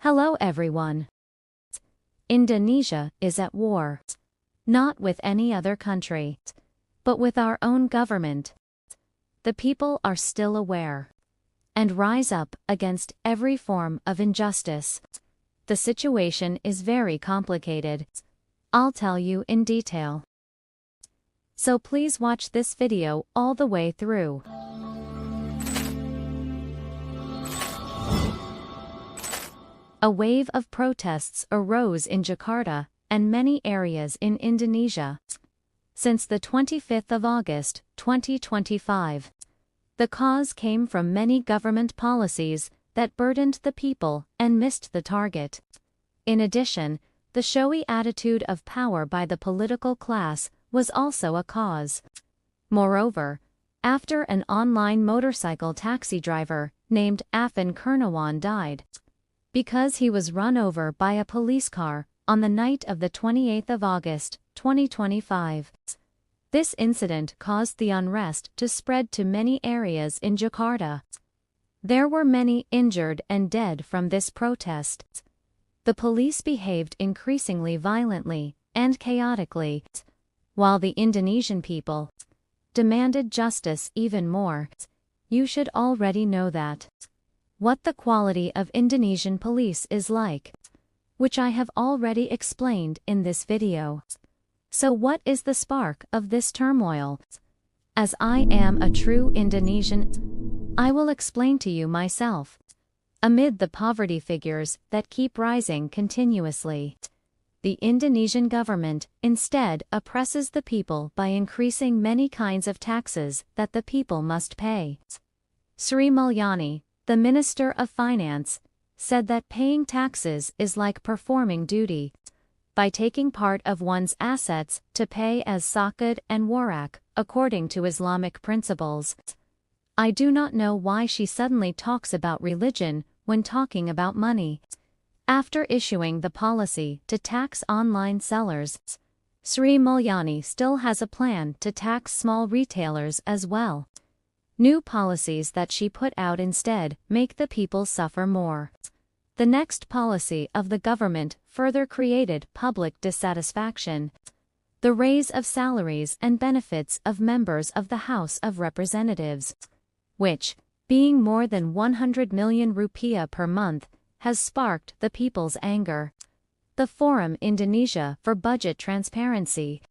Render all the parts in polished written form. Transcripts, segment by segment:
Hello everyone. Indonesia is at war. Not with any other country, but with our own government. The people are still aware and rise up against every form of injustice. The situation is very complicated. I'll tell you in detail. So please watch this video all the way through. A wave of protests arose in Jakarta and many areas in Indonesia since the 25th of August, 2025. The cause came from many government policies that burdened the people and missed the target. In addition, the showy attitude of power by the political class was also a cause. Moreover, after an online motorcycle taxi driver named Affan Kereniawan died because he was run over by a police car on the night of the 28th of August, 2025. This incident caused the unrest to spread to many areas in Jakarta. There were many injured and dead from this protest. The police behaved increasingly violently and chaotically, while the Indonesian people demanded justice even more. You should already know that. What the quality of Indonesian police is like, which I have already explained in this video. So what is the spark of this turmoil? As I am a true Indonesian, I will explain to you myself. Amid the poverty figures that keep rising continuously, the Indonesian government instead oppresses the people by increasing many kinds of taxes that the people must pay. Sri Mulyani, the Minister of Finance, said that paying taxes is like performing duty, by taking part of one's assets to pay as zakat and warak, according to Islamic principles. I do not know why she suddenly talks about religion when talking about money. After issuing the policy to tax online sellers, Sri Mulyani still has a plan to tax small retailers as well. New policies that she put out instead make the people suffer more. The next policy of the government further created public dissatisfaction. The raise of salaries and benefits of members of the House of Representatives, which, being more than 100 million rupiah per month, has sparked the people's anger. The Forum Indonesia for Budget Transparency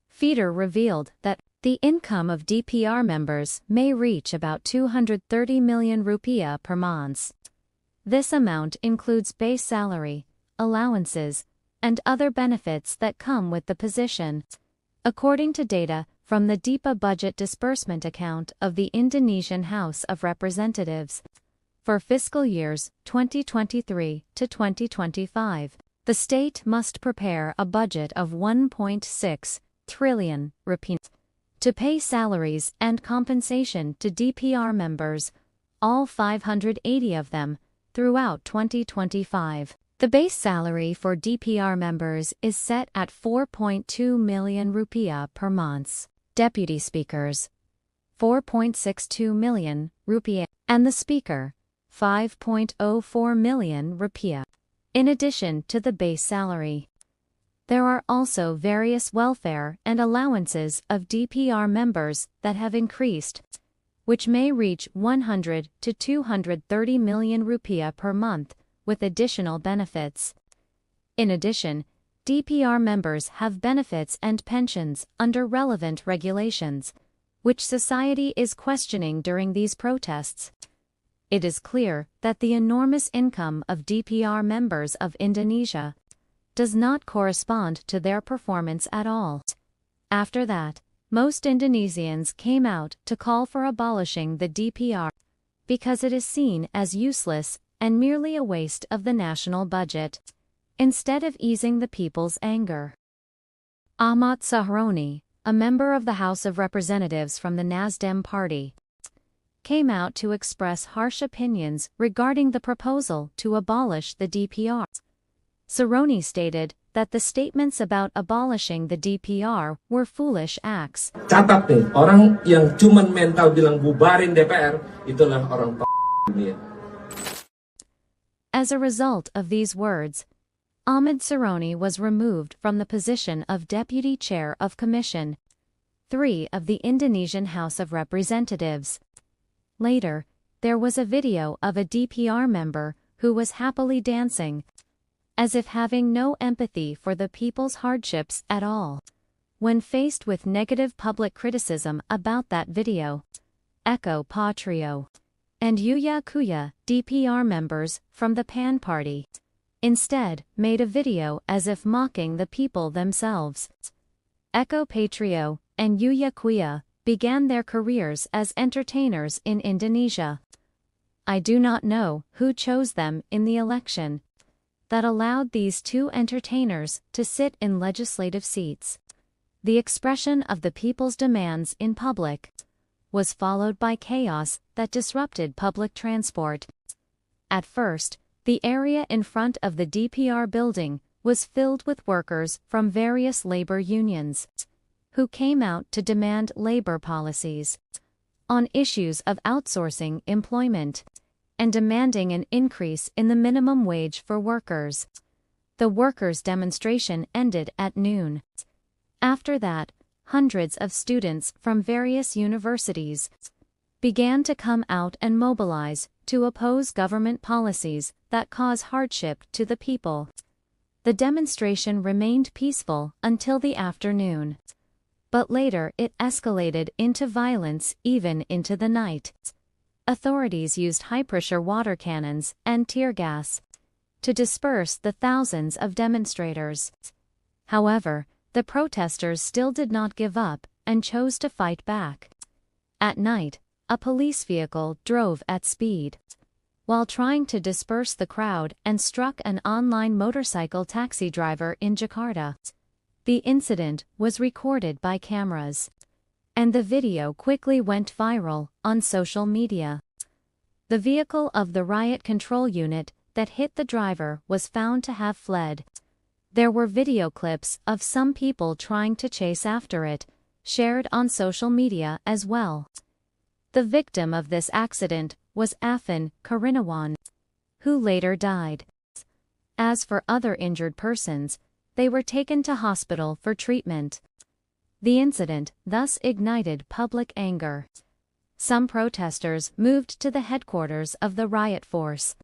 feeder revealed that the income of DPR members may reach about 230 million rupiah per month. This amount includes base salary, allowances, and other benefits that come with the position. According to data from the DIPA budget disbursement account of the Indonesian House of Representatives, for fiscal years 2023 to 2025, the state must prepare a budget of 1.6 trillion rupiah to pay salaries and compensation to DPR members, all 580 of them, throughout 2025. The base salary for DPR members is set at 4.2 million rupiah per month. Deputy speakers, 4.62 million rupiah, and the speaker, 5.04 million rupiah. In addition to the base salary, there are also various welfare and allowances of DPR members that have increased, which may reach 100 to 230 million rupiah per month, with additional benefits. In addition, DPR members have benefits and pensions under relevant regulations, which society is questioning during these protests. It is clear that the enormous income of DPR members of Indonesia does not correspond to their performance at all. After that, most Indonesians came out to call for abolishing the DPR because it is seen as useless and merely a waste of the national budget, instead of easing the people's anger. Ahmad Sahroni, a member of the House of Representatives from the Nasdem party, came out to express harsh opinions regarding the proposal to abolish the DPR. Sahroni stated that the statements about abolishing the DPR were foolish acts. Catat nih, orang yang cuman mental bilang bubarin DPR, itulah orang dunia. As a result of these words, Ahmad Saroni was removed from the position of Deputy Chair of Commission 3 of the Indonesian House of Representatives. Later, there was a video of a DPR member who was happily dancing, as if having no empathy for the people's hardships at all. When faced with negative public criticism about that video, Eko Patrio and Uya Kuya, DPR members from the PAN party, instead made a video as if mocking the people themselves. Eko Patrio and Uya Kuya began their careers as entertainers in Indonesia. I do not know who chose them in the election that allowed these two entertainers to sit in legislative seats. The expression of the people's demands in public was followed by chaos that disrupted public transport. At first, the area in front of the DPR building was filled with workers from various labor unions, who came out to demand labor policies on issues of outsourcing employment and demanding an increase in the minimum wage for workers. The workers' demonstration ended at noon. After that, hundreds of students from various universities began to come out and mobilize to oppose government policies that cause hardship to the people. The demonstration remained peaceful until the afternoon, but later it escalated into violence even into the night. Authorities used high-pressure water cannons and tear gas to disperse the thousands of demonstrators. However, the protesters still did not give up and chose to fight back. At night, a police vehicle drove at speed while trying to disperse the crowd and struck an online motorcycle taxi driver in Jakarta. The incident was recorded by cameras, and the video quickly went viral on social media. The vehicle of the riot control unit that hit the driver was found to have fled. There were video clips of some people trying to chase after it, shared on social media as well. The victim of this accident was Affan, Kereniawan, who later died. As for other injured persons, they were taken to hospital for treatment. The incident thus ignited public anger. Some protesters moved to the headquarters of the riot force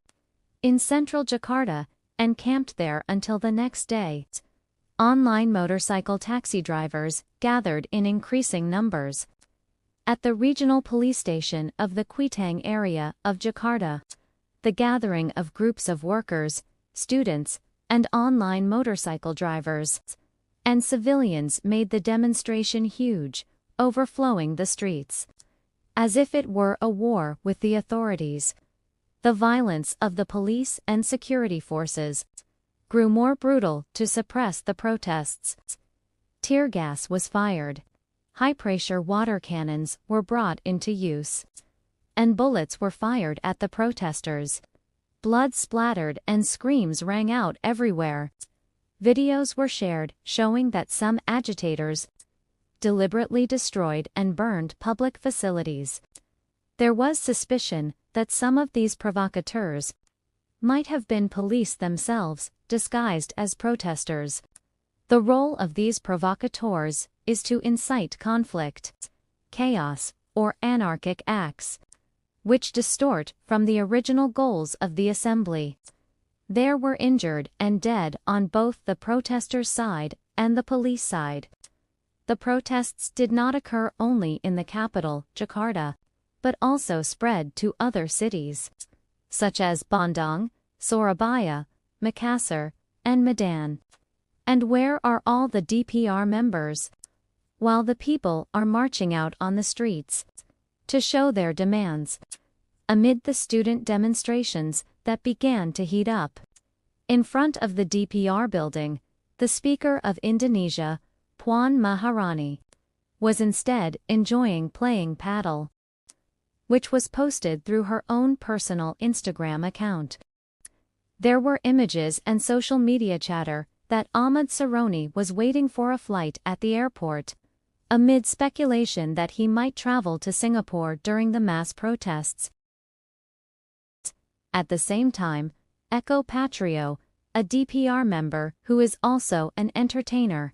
in central Jakarta and camped there until the next day. Online motorcycle taxi drivers gathered in increasing numbers at the regional police station of the Kuitang area of Jakarta. The gathering of groups of workers, students, and online motorcycle drivers and civilians made the demonstration huge, overflowing the streets, as if it were a war with the authorities. The violence of the police and security forces grew more brutal to suppress the protests. Tear gas was fired, high-pressure water cannons were brought into use, and bullets were fired at the protesters. Blood splattered and screams rang out everywhere. Videos were shared showing that some agitators deliberately destroyed and burned public facilities. There was suspicion that some of these provocateurs might have been police themselves, disguised as protesters. The role of these provocateurs is to incite conflict, chaos, or anarchic acts, which distort from the original goals of the assembly. There were injured and dead on both the protesters' side and the police side. The protests did not occur only in the capital, Jakarta, but also spread to other cities, such as Bandung, Surabaya, Makassar, and Medan. And where are all the DPR members? While the people are marching out on the streets to show their demands, amid the student demonstrations that began to heat up. In front of the DPR building, the Speaker of Indonesia, Puan Maharani, was instead enjoying playing paddle, which was posted through her own personal Instagram account. There were images and social media chatter that Ahmad Saroni was waiting for a flight at the airport, amid speculation that he might travel to Singapore during the mass protests. At the same time, Eko Patrio, a DPR member who is also an entertainer,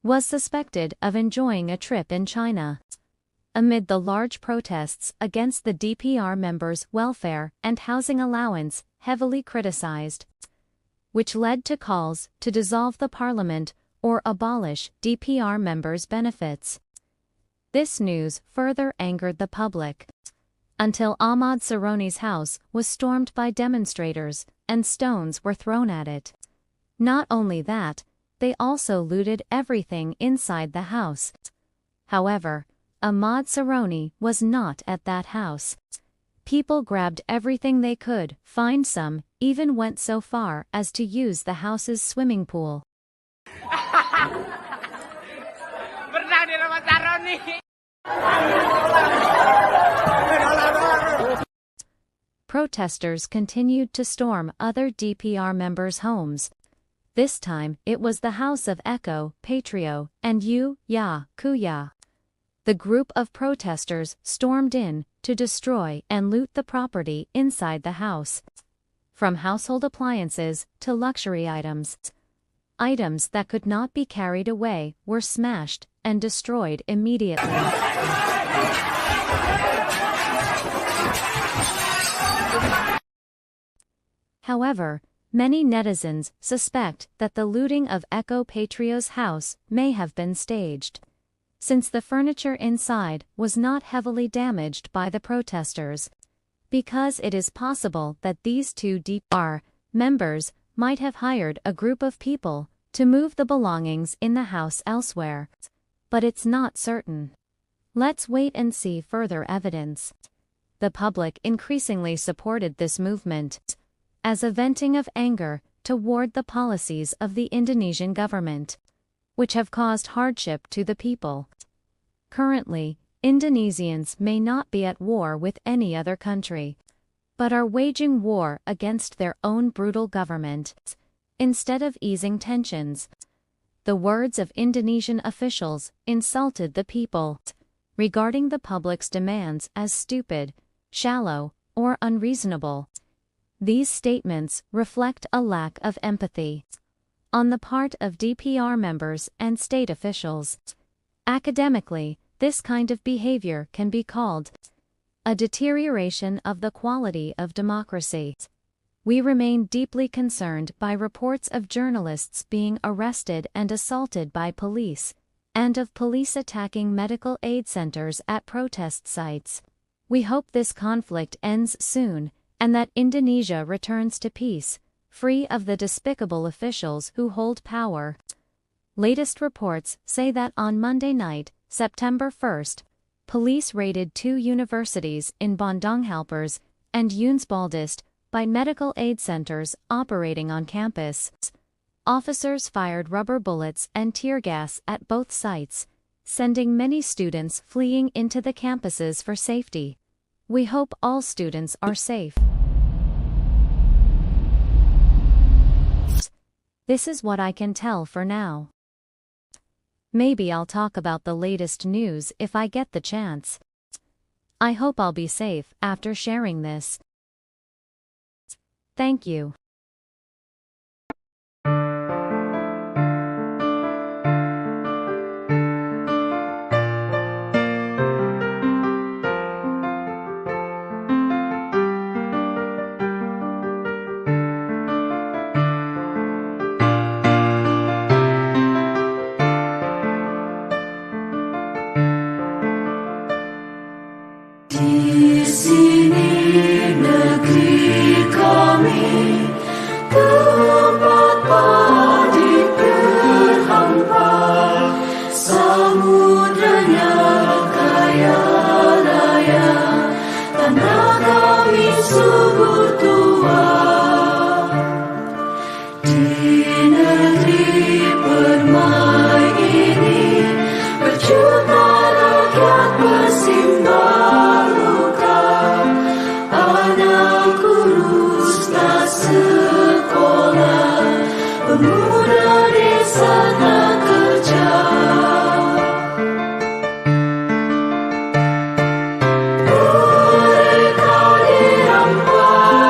was suspected of enjoying a trip in China. Amid the large protests against the DPR members' welfare and housing allowance, heavily criticized, which led to calls to dissolve the parliament or abolish DPR members' benefits. This news further angered the public, until Ahmad Saroni's house was stormed by demonstrators, and stones were thrown at it. Not only that, they also looted everything inside the house. However, Ahmad Saroni was not at that house. People grabbed everything they could find. Some even went so far as to use the house's swimming pool. Protesters continued to storm other DPR members' homes. This time, it was the house of Eko Patrio and Yu Ya Kuya. The group of protesters stormed in to destroy and loot the property inside the house. From household appliances to luxury items, items that could not be carried away were smashed and destroyed immediately. However, many netizens suspect that the looting of Eko Patrio's house may have been staged, since the furniture inside was not heavily damaged by the protesters, because it is possible that these two DPR members might have hired a group of people to move the belongings in the house elsewhere, but it's not certain. Let's wait and see further evidence. The public increasingly supported this movement as a venting of anger toward the policies of the Indonesian government, which have caused hardship to the people. Currently, Indonesians may not be at war with any other country, but are waging war against their own brutal government, instead of easing tensions. The words of Indonesian officials insulted the people, regarding the public's demands as stupid, shallow, or unreasonable. These statements reflect a lack of empathy on the part of DPR members and state officials. Academically, this kind of behavior can be called a deterioration of the quality of democracy. We remain deeply concerned by reports of journalists being arrested and assaulted by police, and of police attacking medical aid centers at protest sites. We hope this conflict ends soon, and that Indonesia returns to peace, free of the despicable officials who hold power. Latest reports say that on Monday night, September 1st, police raided 2 universities in Bandung Halpers and Unsbaldist by medical aid centers operating on campus. Officers fired rubber bullets and tear gas at both sites, sending many students fleeing into the campuses for safety. We hope all students are safe. This is what I can tell for now. Maybe I'll talk about the latest news if I get the chance. I hope I'll be safe after sharing this. Thank you. Di sini negeri kami, tempat padi terhampar, samudranya kaya raya, tanah kami subur tua. Di negeri permai ini, berjuta rakyat bersimbah luka, anak kurus tak sekolah, pemuda desa tak kerja. Mereka dirampas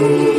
Indonesia.